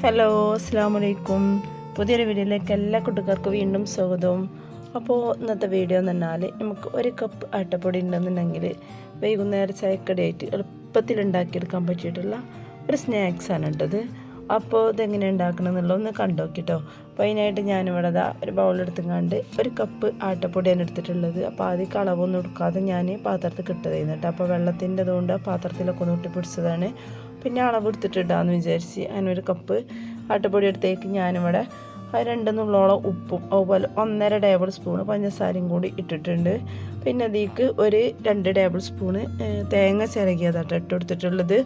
Hello അസ്സാം വലൈക്കും. പുതിയൊരു വീഡിയോയിലേക്ക് എല്ലാ കൂട്ടുകാർക്കും വീണ്ടും സ്വാഗതം. അപ്പോൾ ഇന്നത്തെ വീഡിയോ എന്ന് പറഞ്ഞാൽ നമുക്ക് ഒരു കപ്പ് ആട്ടപ്പൊടി ഉണ്ടെന്നുണ്ടെങ്കിൽ വൈകുന്നേരം ചായക്കടിയായിട്ട് എളുപ്പത്തിൽ ഉണ്ടാക്കിയെടുക്കാൻ പറ്റിയിട്ടുള്ള ഒരു സ്നാക്സാണ് ഇട്ടത്. അപ്പോൾ ഇതെങ്ങനെ ഉണ്ടാക്കണം എന്നുള്ളത് ഒന്ന് കണ്ടുനോക്കിട്ടോ. അപ്പോൾ അതിനായിട്ട് ഞാനിവിടെ ഒരു ബൗളെടുത്തുകൊണ്ട് ഒരു കപ്പ് ആട്ടപ്പൊടിയാണ് എടുത്തിട്ടുള്ളത്. അപ്പോൾ ആദ്യം അളവൊന്നും എടുക്കാതെ ഞാൻ പാത്രത്തിൽ കിട്ടുകയായിരുന്നു കേട്ടോ. അപ്പോൾ വെള്ളത്തിൻ്റെ അതുകൊണ്ട് പാത്രത്തിലൊക്കെ ഒന്ന് ഒട്ടിപ്പിടിച്ചതാണ്. പിന്നെ അളവ് എടുത്തിട്ടിടാന്ന് വിചാരിച്ച് അങ്ങനെ ഒരു കപ്പ് ആട്ടപ്പൊടി എടുത്തേക്ക് ഞാനിവിടെ 2 നുള്ളോളം ഉപ്പും അതുപോലെ 1.5 ടേബിൾ സ്പൂണ് പഞ്ചസാരയും കൂടി ഇട്ടിട്ടുണ്ട്. പിന്നെ അതിലേക്ക് ഒരു 2 ടേബിൾ സ്പൂണ് തേങ്ങ ചിരകിയതാട്ടോ ഇട്ടെടുത്തിട്ടുള്ളത്.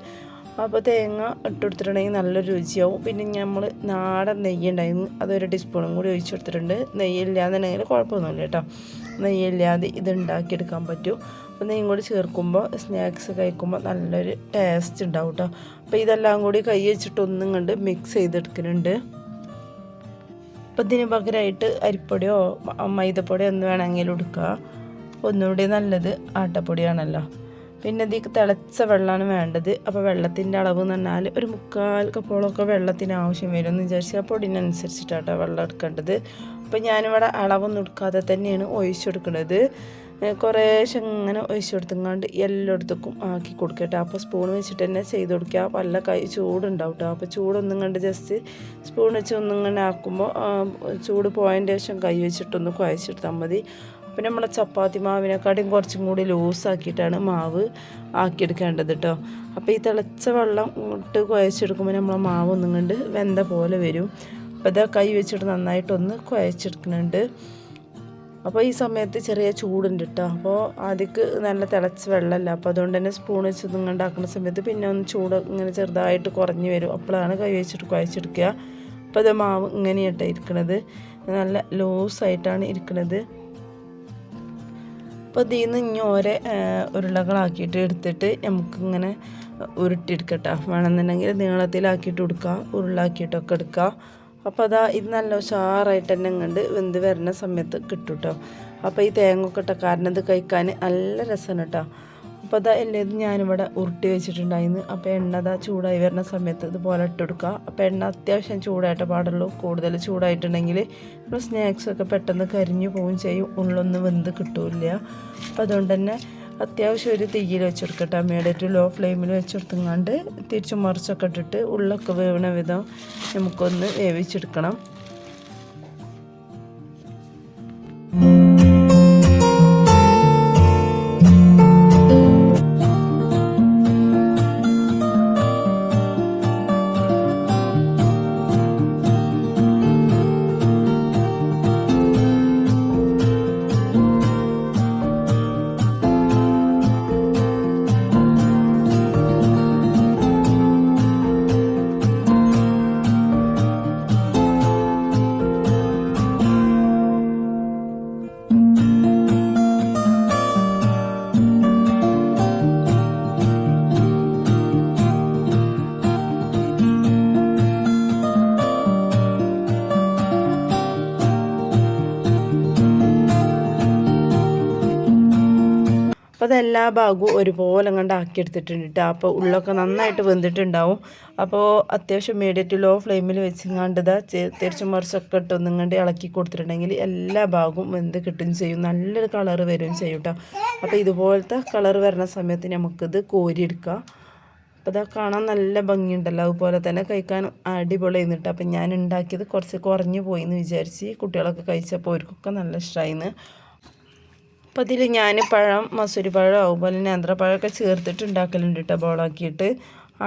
അപ്പോൾ തേങ്ങ ഇട്ടെടുത്തിട്ടുണ്ടെങ്കിൽ നല്ല രുചിയാവും. പിന്നെ നമ്മൾ നാടൻ നെയ്യ് ഉണ്ടായിരുന്നു, അതൊരു ടീസ്പൂണും കൂടി ഒഴിച്ചെടുത്തിട്ടുണ്ട്. നെയ്യില്ലാന്നുണ്ടെങ്കിൽ കുഴപ്പമൊന്നുമില്ല കേട്ടോ. നെയ്യില്ലാതെ ഇത് ഉണ്ടാക്കിയെടുക്കാൻ പറ്റും. അപ്പോൾ നെയ്യും കൂടി ചേർക്കുമ്പോൾ സ്നാക്സ് കഴിക്കുമ്പോൾ നല്ലൊരു ടേസ്റ്റ് ഉണ്ടാവും കേട്ടോ. അപ്പോൾ ഇതെല്ലാം കൂടി കൈ വെച്ചിട്ടൊന്നും കണ്ട് മിക്സ് ചെയ്തെടുക്കുന്നുണ്ട്. അപ്പോൾ ഇതിന് പകരമായിട്ട് അരിപ്പൊടിയോ മൈദപ്പൊടിയോ എന്ന് വേണമെങ്കിലും എടുക്കുക. ഒന്നുകൂടി നല്ലത് ആട്ടപ്പൊടിയാണല്ലോ. പിന്നെ ഇതിലേക്ക് തിളച്ച വെള്ളമാണ് വേണ്ടത്. അപ്പോൾ വെള്ളത്തിൻ്റെ അളവ് എന്ന് പറഞ്ഞാൽ ഒരു 3/4 കപ്പോളമൊക്കെ വെള്ളത്തിന് ആവശ്യം വരും എന്ന് വിചാരിച്ചാൽ പൊടിനനുസരിച്ചിട്ടാട്ടോ വെള്ളം എടുക്കേണ്ടത്. അപ്പോൾ ഞാനിവിടെ അളവൊന്നും എടുക്കാതെ തന്നെയാണ് ഒഴിച്ചെടുക്കുന്നത്. കുറേശ്ശെ ഇങ്ങനെ ഒഴിച്ചു കൊടുത്തങ്ങാണ്ട് എല്ലായിടത്തേക്കും ആക്കി കൊടുക്കട്ടെ. അപ്പോൾ സ്പൂൺ വെച്ചിട്ട് തന്നെ ചെയ്ത് കൊടുക്കുക. നല്ല കൈ ചൂടുണ്ടാവും കേട്ടോ. അപ്പോൾ ചൂടൊന്നും കണ്ട് ജസ്റ്റ് സ്പൂൺ വെച്ച് ഒന്നും ഇങ്ങനെ ആക്കുമ്പോൾ ചൂട് പോയതിൻ്റെ ശേഷം കൈ വെച്ചിട്ടൊന്ന് കുഴച്ചെടുത്താൽ മതി. പിന്നെ നമ്മളെ ചപ്പാത്തി മാവിനെക്കാട്ടിയും കുറച്ചും കൂടി ലൂസാക്കിയിട്ടാണ് മാവ് ആക്കിയെടുക്കേണ്ടത് കേട്ടോ. അപ്പോൾ ഈ തിളച്ച വെള്ളം ഇട്ട് കുഴച്ചെടുക്കുമ്പോൾ നമ്മളെ മാവ് ഒന്നും കണ്ട് വെന്ത പോലെ വരും. അപ്പോൾ ഇതാ കൈ വെച്ചിട്ട് നന്നായിട്ടൊന്ന് കുഴച്ചെടുക്കുന്നുണ്ട്. അപ്പോൾ ഈ സമയത്ത് ചെറിയ ചൂടുണ്ട് കേട്ടോ. അപ്പോൾ ആദ്യക്ക് നല്ല തിളച്ച വെള്ളമല്ല, അപ്പോൾ അതുകൊണ്ട് തന്നെ സ്പൂൺ വെച്ച് ഒന്നും ഉണ്ടാക്കുന്ന സമയത്ത് പിന്നെ ഒന്ന് ചൂട് ഇങ്ങനെ ചെറുതായിട്ട് കുറഞ്ഞ് വരും. അപ്പോഴാണ് കൈ വെച്ചിട്ട് കുഴച്ചെടുക്കുക. അപ്പോൾ ഇത് മാവ് ഇങ്ങനെയായിട്ടാണ് ഇരിക്കുന്നത്, നല്ല ലൂസായിട്ടാണ് ഇരിക്കുന്നത്. അപ്പോൾ ഇതിൽ നിന്ന് ഇനി ഓരോ ഉരുളകളാക്കിയിട്ട് എടുത്തിട്ട് നമുക്കിങ്ങനെ ഉരുട്ടിയെടുക്കട്ടോ. വേണമെന്നുണ്ടെങ്കിൽ നീളത്തിലാക്കിയിട്ട് കൊടുക്കുക, ഉരുളാക്കിയിട്ടൊക്കെ എടുക്കുക. അപ്പോൾ ഇത് നല്ല ഉഷാറായിട്ട് തന്നെ ഇങ്ങോട്ട് വെന്ത് വരുന്ന സമയത്ത് കിട്ടും കേട്ടോ. അപ്പോൾ ഈ തേങ്ങ ഒക്കെ ഇട്ട കാരണം ഇത് കഴിക്കാൻ നല്ല രസമാണ് കേട്ടോ. അപ്പോൾ എല്ലാതും ഞാനിവിടെ ഉരുട്ടി വെച്ചിട്ടുണ്ടായിരുന്നു. അപ്പോൾ എണ്ണ ചൂടായി വരുന്ന സമയത്ത് ഇതുപോലെ ഇട്ട് കൊടുക്കുക. അപ്പോൾ എണ്ണ അത്യാവശ്യം ചൂടായിട്ട് പാടുള്ളൂ. കൂടുതൽ ചൂടായിട്ടുണ്ടെങ്കിൽ നമ്മൾ സ്നാക്സൊക്കെ പെട്ടെന്ന് കരിഞ്ഞു പോവുകയും ചെയ്യും, ഉള്ളൊന്നും വെന്ത് കിട്ടില്ല. അപ്പോൾ അതുകൊണ്ട് തന്നെ അത്യാവശ്യം ഒരു തീയിൽ വെച്ചെടുക്കട്ടെ. മീഡിയം ടു ലോ ഫ്ലെയിമിൽ വെച്ചെടുത്തങ്ങാണ്ട് തിരിച്ചു മറിച്ചൊക്കെ ഇട്ടിട്ട് ഉള്ളൊക്കെ വേവണ വിധം നമുക്കൊന്ന് വേവിച്ചെടുക്കണം. അപ്പോൾ അതെല്ലാ ഭാഗവും ഒരുപോലെ അങ്ങോട്ട് ആക്കിയെടുത്തിട്ടുണ്ട് കേട്ടോ. അപ്പോൾ ഉള്ളൊക്കെ നന്നായിട്ട് വെന്തിട്ടുണ്ടാവും. അപ്പോൾ അത്യാവശ്യം മീഡിയം ടു ലോ ഫ്ലെയിമിൽ വെച്ചിങ്ങാണ്ട് തിരിച്ചു മറിച്ചൊക്കെ ഇട്ടൊന്നും ഇങ്ങോട്ട് ഇളക്കി കൊടുത്തിട്ടുണ്ടെങ്കിൽ എല്ലാ ഭാഗവും വെന്ത് കിട്ടുകയും ചെയ്യും, നല്ലൊരു കളറ് വരികയും ചെയ്യും കേട്ടോ. അപ്പോൾ ഇതുപോലത്തെ കളർ വരുന്ന സമയത്ത് നമുക്കിത് കോരിയെടുക്കാം. അപ്പോൾ കാണാൻ നല്ല ഭംഗിയുണ്ടല്ലോ, അതുപോലെ തന്നെ കഴിക്കാൻ അടിപൊളി എന്നിട്ട്. അപ്പം ഞാൻ ഉണ്ടാക്കിയത് കുറച്ച് കുറഞ്ഞു പോയി എന്ന് വിചാരിച്ച് കുട്ടികളൊക്കെ കഴിച്ചപ്പോൾ അവർക്കൊക്കെ നല്ല ഇഷ്ടമായിന്ന്. അപ്പോൾ ഇതിൽ ഞാൻ പഴം, മസൂരി പഴം, അതുപോലെ നേന്ത്രപ്പഴമൊക്കെ ചേർത്തിട്ട് ഉണ്ടാക്കലുണ്ട് കേട്ടോ. ബോളാക്കിയിട്ട്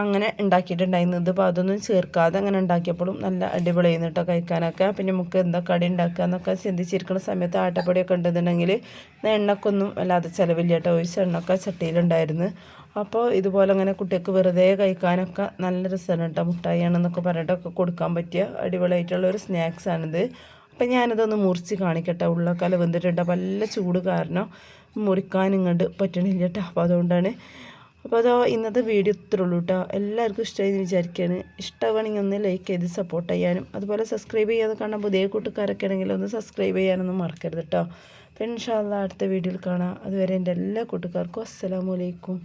അങ്ങനെ ഉണ്ടാക്കിയിട്ടുണ്ടായിരുന്നു. ഇതിപ്പോൾ അതൊന്നും ചേർക്കാതെ അങ്ങനെ ഉണ്ടാക്കിയപ്പോഴും നല്ല അടിപൊളിയായിരുന്നു കേട്ടോ കഴിക്കാനൊക്കെ. പിന്നെ നമുക്ക് എന്താ കടി ഉണ്ടാക്കുക എന്നൊക്കെ ചിന്തിച്ചിരിക്കുന്ന സമയത്ത് ആട്ടപ്പൊടിയൊക്കെ ഉണ്ടെന്നുണ്ടെങ്കിൽ എണ്ണക്കൊന്നും അല്ലാതെ ചിലവില്ല കേട്ടോ. ഒഴിച്ച എണ്ണയൊക്കെ ചട്ടിയിലുണ്ടായിരുന്നു. അപ്പോൾ ഇതുപോലെ അങ്ങനെ കുട്ടികൾക്ക് വെറുതെ കഴിക്കാനൊക്കെ നല്ല രസമാണ് കേട്ടോ. മുട്ടായിയാണെന്നൊക്കെ പറഞ്ഞിട്ടൊക്കെ കൊടുക്കാൻ പറ്റിയ അടിപൊളിയായിട്ടുള്ളൊരു സ്നാക്സാണിത്. അപ്പം ഞാനിതൊന്ന് മുറിച്ച് കാണിക്കട്ടെ. ഉള്ളക്കാല വെന്തിട്ടുണ്ട്. അപ്പോൾ നല്ല ചൂട് കാരണം മുറിക്കാൻ ഇങ്ങോട്ട് പറ്റണില്ല കേട്ടോ. അപ്പോൾ അതുകൊണ്ടാണ്. അപ്പോൾ ഇന്നത്തെ വീഡിയോ ഇത്രേ ഉള്ളൂ കേട്ടോ. എല്ലാവർക്കും ഇഷ്ടമായി എന്ന് വിചാരിക്കുകയാണ്. ഇഷ്ടമാണെങ്കിൽ ഒന്ന് ലൈക്ക് ചെയ്ത് സപ്പോർട്ട് ചെയ്യാനും അതുപോലെ സബ്സ്ക്രൈബ് ചെയ്യാതെ കാണാൻ പുതിയ കൂട്ടുകാരൊക്കെ ആണെങ്കിൽ ഒന്ന് സബ്സ്ക്രൈബ് ചെയ്യാനൊന്നും മറക്കരുത് കേട്ടോ. അപ്പോൾ ഇൻഷാ അല്ലാഹ് അടുത്ത വീഡിയോയിൽ കാണാം. അതുവരെ എൻ്റെ എല്ലാ കൂട്ടുകാർക്കും അസ്സലാമു അലൈക്കും.